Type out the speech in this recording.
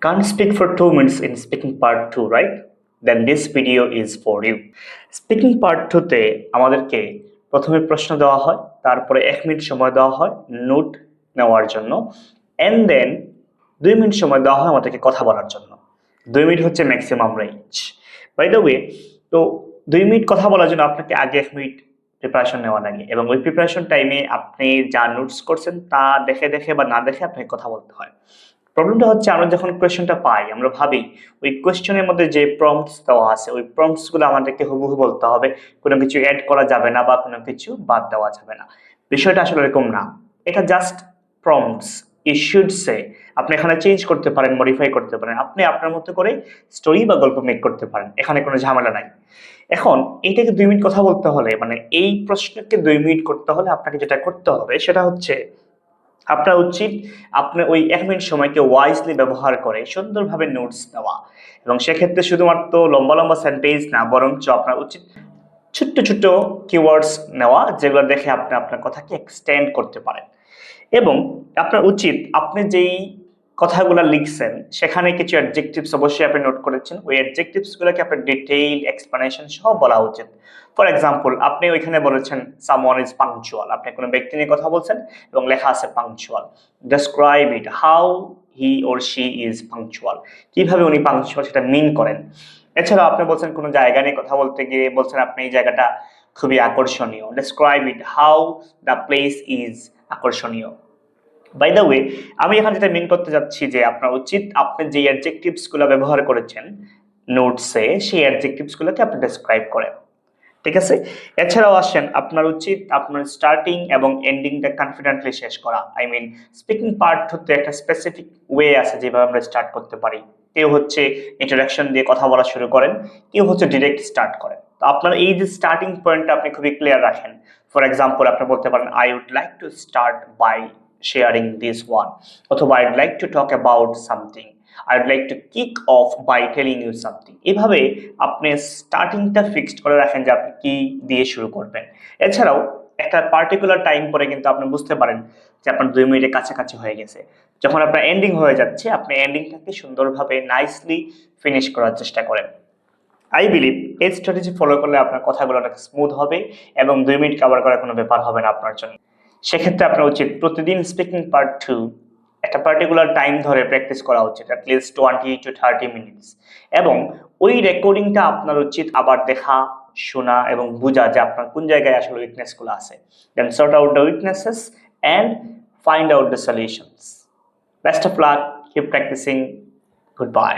Can't speak for 2 minutes in speaking part 2, right? Then this video is for you. Speaking part 2 তে আমাদেরকে প্রথমে প্রশ্ন দেওয়া হয়, তারপরে 1 মিনিট সময় দেওয়া হয় নোট নেওয়ার জন্য, এন্ড দেন 2 মিনিট সময় দেওয়া হয় আমাদেরকে কথা বলার জন্য। 2 মিনিট হচ্ছে maximum range. By the way, তো 2 মিনিট কথা বলার জন্য আপনাকে আগে 1 মিনিট প্রিপারেশন নেওয়া লাগে, এবং ওই প্রিপারেশন টাইমে আপনি যা নোটস করছেন তা দেখে দেখে বা না দেখে আপনাকে কথা বলতে হয়। প্রবলেমটা হচ্ছে আমরা যখন কোয়েশ্চেনটা পাই আমরা ভাবি ওই কোয়েশ্চেনের মধ্যে যে প্রম্পটস দেওয়া আছে ওই প্রম্পটস গুলো আমাদেরকে হুবহু বলতে হবে, কোনো কিছু অ্যাড করা যাবে না বা কোনো কিছু বাদ দেওয়া যাবে না। বিষয়টা আসলে এরকম না, এটা just prompts. You should say আপনি এখানে চেঞ্জ করতে পারেন, মডিফাই করতে পারেন, আপনি আপনার মতো করে স্টোরি বা গল্প মেক করতে পারেন, এখানে কোনো ঝামেলা নাই। এখন এইটাকে 2 মিনিট কথা বলতে হলে, মানে এই প্রশ্নকে 2 মিনিট করতে হলে আপনাকে যেটা করতে হবে সেটা হচ্ছে আপনার উচিত আপনার ওই 1 মিনিট সময়কে ওয়াইজলি ব্যবহার করে সুন্দরভাবে নোটস দেওয়া, এবং সেক্ষেত্রে শুধুমাত্র লম্বা লম্বা সেন্টেন্স না, বরঞ্চ আপনার উচিত ছোট্ট ছোট্ট কিওয়ার্ডস নেওয়া, যেগুলো দেখে আপনি আপনার কথাকে এক্সটেন্ড করতে পারেন। এবং আপনার উচিত আপনি যেই কথাগুলো লিখছেন সেখানে কিছু অ্যাডজেক্টিভস অবশ্যই আপনি নোট করেছেন, ওই অ্যাডজেক্টিভস গুলোকে আপনার ডিটেইল এক্সপ্লেনেশন সহ বলা উচিত। ফর এক্সাম্পল, আপনি ওইখানে বলেছেন সামওয়ান ইজ পাংচুয়াল, আপনি কোনো ব্যক্তি নিয়ে কথা বলছেন এবং লেখা আছে punctual. Describe it, how he or she is punctual, কিভাবে উনি পাংচুয়াল সেটা মিন করেন। এছাড়াও আপনি বলছেন কোনো জায়গা নিয়ে কথা বলতে গিয়ে বলছেন আপনি এই জায়গাটা খুবই আকর্ষণীয়। Describe it, how the place is আকর্ষণীয়। বাই দ্য ওয়ে, আমি এখানে যেটা মিন করতে যাচ্ছি যে আপনার উচিত আপনি যে অ্যাডজেক্টিভস গুলো ব্যবহার করেছেন নোটসে সেই অ্যাডজেক্টিভস গুলোকে আপনি ডেসক্রাইব করেন, ঠিক আছে? এছাড়াও আসেন আপনার উচিত আপনার স্টার্টিং এবং এন্ডিংটা কনফিডেন্টলি শেষ করা। আই মিন স্পিকিং পার্ট হতে একটা স্পেসিফিক ওয়ে আছে যেভাবে আমরা স্টার্ট করতে পারি। কেউ হচ্ছে ইন্ট্রোডাকশন দিয়ে কথা বলা শুরু করেন, কেউ হচ্ছে ডিরেক্ট স্টার্ট করেন। তো আপনার এই যে স্টার্টিং পয়েন্টটা আপনি খুবই ক্লিয়ার রাখেন। ফর এক্সাম্পল, আপনি বলতে পারেন I would like to start by sharing this one, অথবা I would like to talk about something, I would like to kick off by telling you something. এভাবে আপনি স্টার্টিংটা ফিক্সড করে রাখেন যে আপনি কি দিয়ে শুরু করবেন। এছাড়াও একটা পার্টিকুলার টাইম পরে কিন্তু আপনি বুঝতে পারেন যে আপনার 2 মিনিটের কাছাকাছি হয়ে গেছে। যখন আপনার এন্ডিং হয়ে যাচ্ছে আপনি এন্ডিংটাকে সুন্দরভাবে নাইসলি ফিনিশ করার চেষ্টা করেন। আই বিলিভ এই স্ট্র্যাটেজি ফলো করলে আপনার কথাগুলো অনেক স্মুথ হবে এবং 2 মিনিট কভার করার কোনো ব্যাপার হবে না আপনার জন্য। সেক্ষেত্রে আপনার উচিত প্রতিদিন স্পিকিং পার্ট 2 একটা পার্টিকুলার টাইম ধরে প্র্যাকটিস করা উচিত, অ্যাটলিস্ট 20 to 30 মিনিটস। এবং ওই রেকর্ডিংটা আপনার উচিত আবার দেখা, শোনা এবং বোঝা যে আপনার কোন জায়গায় আসলে উইকনেসগুলো আছে। Then sort out the weaknesses and find out the solutions. Best of luck, keep practising, good bye.